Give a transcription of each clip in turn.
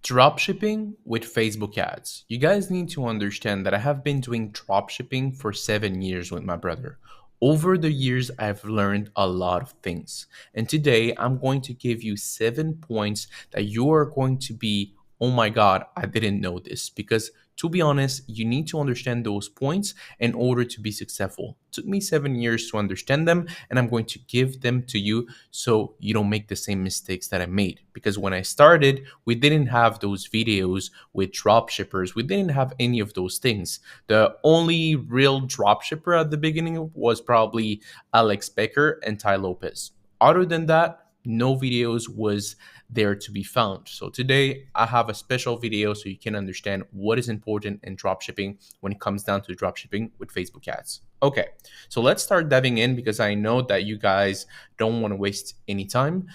Dropshipping with Facebook ads. You guys need to understand that I have been doing dropshipping for 7 years with my brother. Over the years, I've learned a lot of things. And today, I'm going to give you 7 points that you are going to be, oh my God, I didn't know this. Because to be honest, you need to understand those points in order to be successful. It took me 7 years to understand them, and I'm going to give them to you so you don't make the same mistakes that I made. Because when I started, we didn't have those videos with drop shippers. We didn't have any of those things. The only real drop shipper at the beginning was probably Alex Becker and Ty Lopez. Other than that, no videos was there to be found. So today I have a special video so you can understand what is important in dropshipping when it comes down to dropshipping with Facebook ads. Okay, so let's start diving in because I know that you guys don't want to waste any time.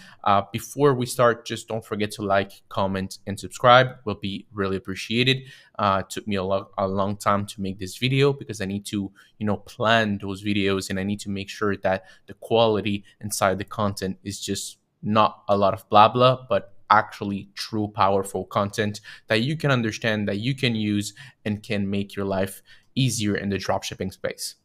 Before we start, just don't forget to like, comment, and subscribe. Will be really appreciated. It took me a long time to make this video because I need to, plan those videos, and I need to make sure that the quality inside the content is just not a lot of blah blah, but actually true powerful content that you can understand, that you can use, and can make your life easier in the dropshipping space.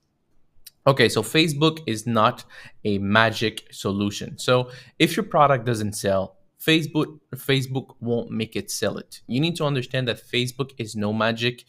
Okay, so Facebook is not a magic solution. So if your product doesn't sell, Facebook won't make it sell it. You need to understand that Facebook is no magic.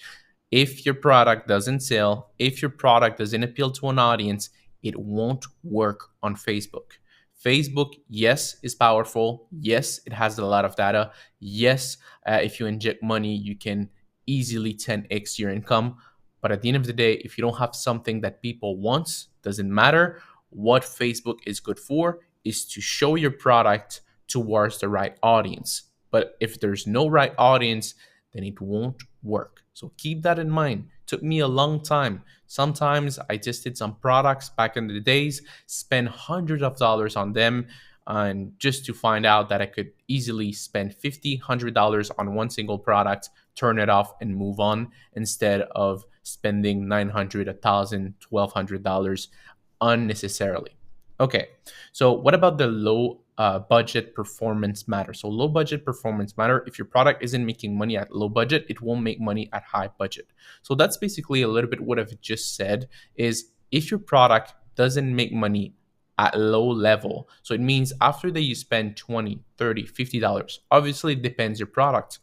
If your product doesn't sell, if your product doesn't appeal to an audience, it won't work on Facebook. Facebook, yes, is powerful. Yes, it has a lot of data. Yes, if you inject money, you can easily 10x your income. But at the end of the day, if you don't have something that people want, doesn't matter. What Facebook is good for is to show your product towards the right audience. But if there's no right audience, then it won't work. So keep that in mind. Took me a long time. Sometimes I tested some products back in the days, spent hundreds of dollars on them, and just to find out that I could easily spend $50, $100 on one single product, turn it off, and move on instead of spending $900, $1,000, $1,200 unnecessarily. Okay, so what about the low budget performance matter? So low budget performance matter. If your product isn't making money at low budget, it won't make money at high budget. So that's basically a little bit what I've just said is if your product doesn't make money at low level, so it means after that you spend $20, $30, $50, obviously it depends your product.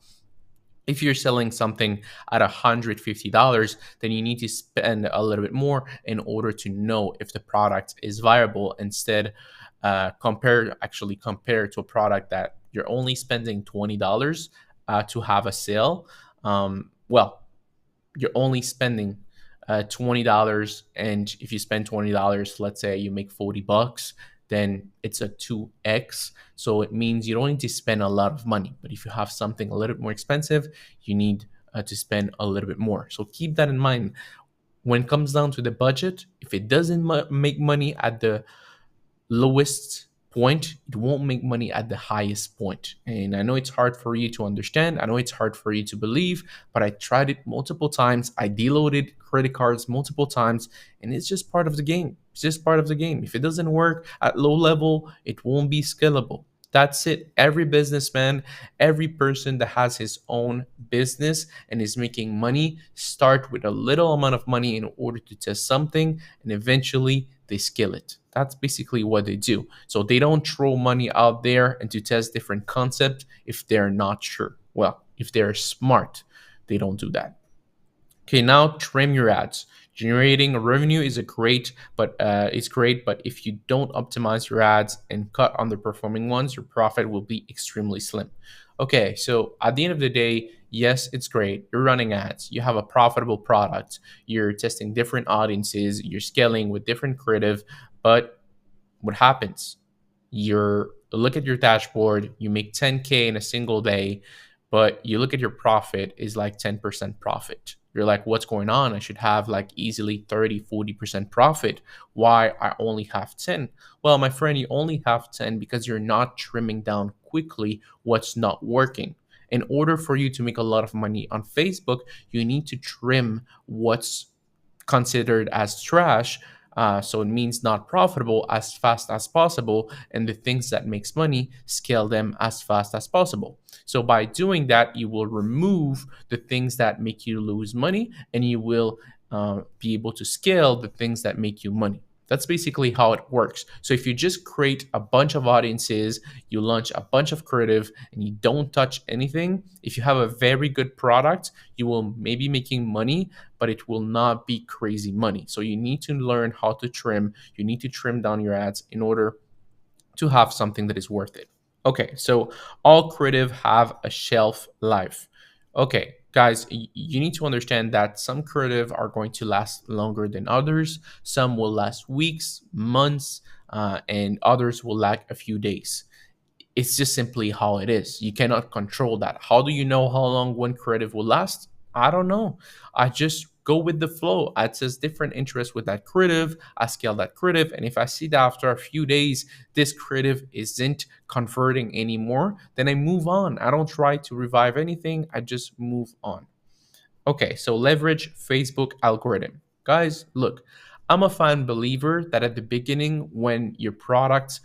If you're selling something at $150, then you need to spend a little bit more in order to know if the product is viable. Instead, compare to a product that you're only spending $20 to have a sale. You're only spending $20, and if you spend $20, let's say you make $40, then it's a 2x. So it means you don't need to spend a lot of money. But if you have something a little bit more expensive, you need to spend a little bit more. So keep that in mind. When it comes down to the budget, if it doesn't make money at the lowest point, it won't make money at the highest point. And I know it's hard for you to understand. I know it's hard for you to believe, but I tried it multiple times. I deloaded credit cards multiple times, and it's just part of the game. It's just part of the game. If it doesn't work at low level, it won't be scalable. That's it. Every businessman, every person that has his own business and is making money, start with a little amount of money in order to test something, and eventually they scale it. That's basically what they do. So they don't throw money out there and to test different concepts if they're not sure. Well, if they're smart, they don't do that. Okay, now trim your ads. Generating revenue is but if you don't optimize your ads and cut underperforming ones, your profit will be extremely slim. Okay, so at the end of the day, yes, it's great. You're running ads. You have a profitable product. You're testing different audiences. You're scaling with different creative. But what happens? You look at your dashboard. You make 10K in a single day, but you look at your profit is like 10% profit. You're like, what's going on? I should have like easily 30, 40% profit. Why I only have 10? Well, my friend, you only have 10 because you're not trimming down quickly what's not working. In order for you to make a lot of money on Facebook, you need to trim what's considered as trash So it means not profitable as fast as possible, and the things that makes money, scale them as fast as possible. So by doing that, you will remove the things that make you lose money, and you will be able to scale the things that make you money. That's basically how it works. So if you just create a bunch of audiences, you launch a bunch of creative, and you don't touch anything, if you have a very good product, you will maybe making money, but it will not be crazy money. So you need to learn how to trim. You need to trim down your ads in order to have something that is worth it. Okay, so all creative have a shelf life. Okay, guys, you need to understand that some creative are going to last longer than others. Some will last weeks, months, and others will last a few days. It's just simply how it is. You cannot control that. How do you know how long one creative will last? I don't know. I just go with the flow. I says different interest with that creative. I scale that creative. And if I see that after a few days, this creative isn't converting anymore, then I move on. I don't try to revive anything. I just move on. Okay, so leverage Facebook algorithm. Guys, look, I'm a fan believer that at the beginning, when your product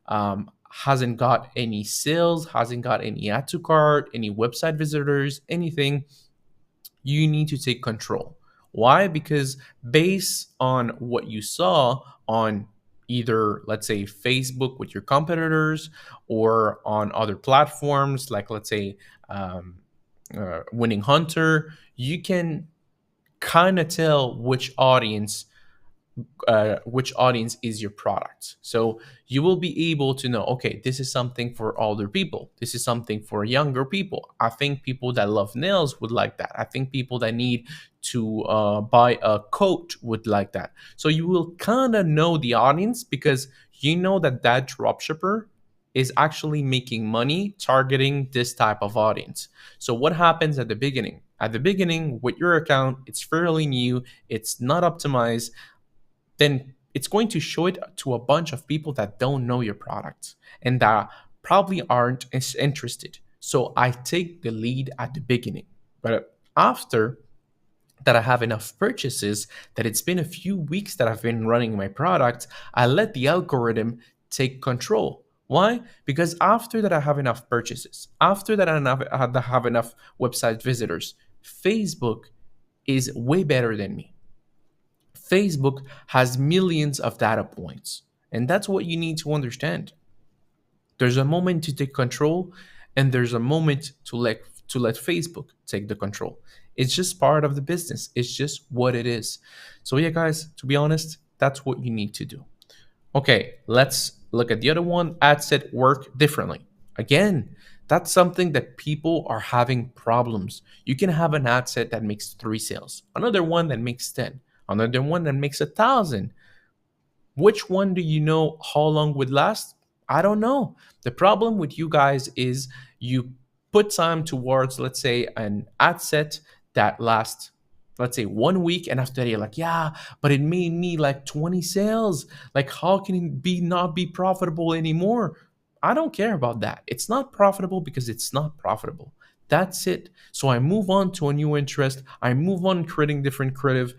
hasn't got any sales, hasn't got any add to cart, any website visitors, anything, you need to take control. Why? Because based on what you saw on either, let's say, Facebook with your competitors or on other platforms like, let's say, Winning Hunter, you can kind of tell which audience is your product. So you will be able to know, okay, this is something for older people. This is something for younger people. I think people that love nails would like that. I think people that need to buy a coat would like that. So you will kind of know the audience because you know that that dropshipper is actually making money targeting this type of audience. So what happens at the beginning? At the beginning, with your account, it's fairly new, it's not optimized, then it's going to show it to a bunch of people that don't know your product and that probably aren't as interested. So I take the lead at the beginning. But after that, I have enough purchases that it's been a few weeks that I've been running my product, I let the algorithm take control. Why? Because after that, I have enough purchases. After that, I have enough website visitors. Facebook is way better than me. Facebook has millions of data points. And that's what you need to understand. There's a moment to take control and there's a moment to let Facebook take the control. It's just part of the business. It's just what it is. So yeah, guys, to be honest, that's what you need to do. Okay, let's look at the other one. Ad set work differently. Again, that's something that people are having problems. You can have an ad set that makes 3 sales, another one that makes 10, another one that makes 1,000. Which one do you know how long would last? I don't know. The problem with you guys is you put time towards, let's say, an ad set that lasts, let's say, 1 week, and after that you're like, yeah, but it made me like 20 sales. Like, how can it be not be profitable anymore? I don't care about that. It's not profitable because it's not profitable. That's it. So I move on to a new interest. I move on creating different creative.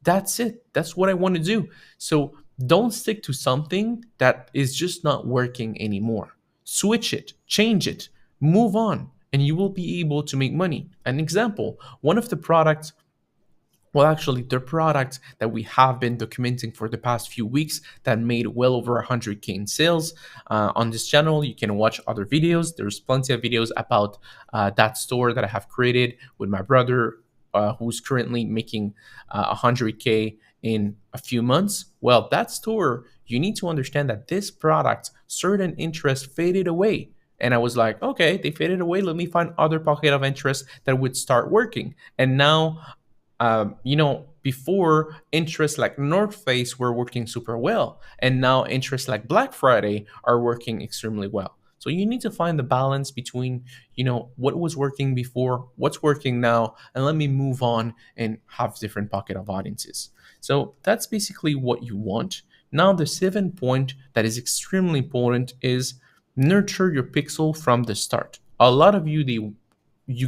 That's it. That's what I want to do. So don't stick to something that is just not working anymore. Switch it, change it, move on, and you will be able to make money. An example, one of the products, well, actually, the product that we have been documenting for the past few weeks that made well over 100K in sales. On this channel, you can watch other videos. There's plenty of videos about that store that I have created with my brother, who's currently making 100K in a few months. Well, that store, you need to understand that this product, certain interest faded away. And I was like, okay, they faded away. Let me find other pocket of interest that would start working. And now before interests like North Face were working super well, and now interests like Black Friday are working extremely well. So you need to find the balance between, what was working before, what's working now, and let me move on and have different pocket of audiences. So that's basically what you want. Now, the 7th point that is extremely important is nurture your pixel from the start. A lot of you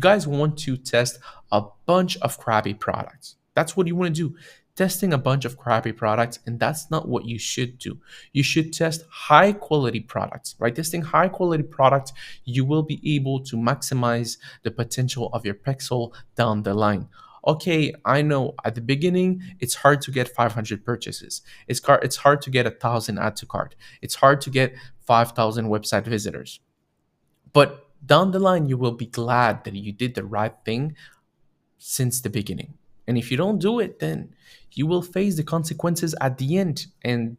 guys want to test a bunch of crappy products. That's what you want to do. testing a bunch of crappy products, and that's not what you should do. You should test high quality products. By testing high quality products, you will be able to maximize the potential of your pixel down the line. Okay, I know at the beginning it's hard to get 500 purchases. It's hard to get 1,000 add to cart. It's hard to get 5,000 website visitors. But down the line, you will be glad that you did the right thing since the beginning. And if you don't do it, then you will face the consequences at the end. And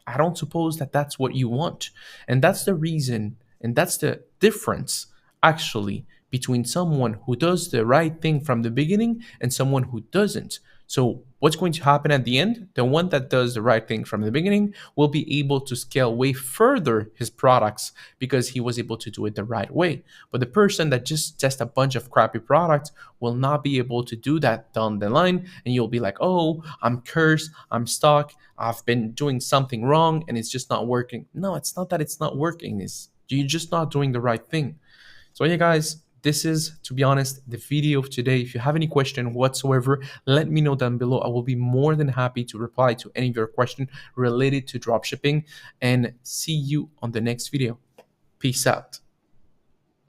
I don't suppose that that's what you want. And that's the reason, and that's the difference actually between someone who does the right thing from the beginning and someone who doesn't. So, what's going to happen at the end? The one that does the right thing from the beginning will be able to scale way further his products because he was able to do it the right way. But the person that just tests a bunch of crappy products will not be able to do that down the line. And you'll be like, oh, I'm cursed, I'm stuck, I've been doing something wrong and it's just not working. No, it's not that it's not working, it's you're just not doing the right thing. So yeah, guys, this is, to be honest, the video of today. If you have any question whatsoever, let me know down below. I will be more than happy to reply to any of your questions related to dropshipping, and see you on the next video. Peace out.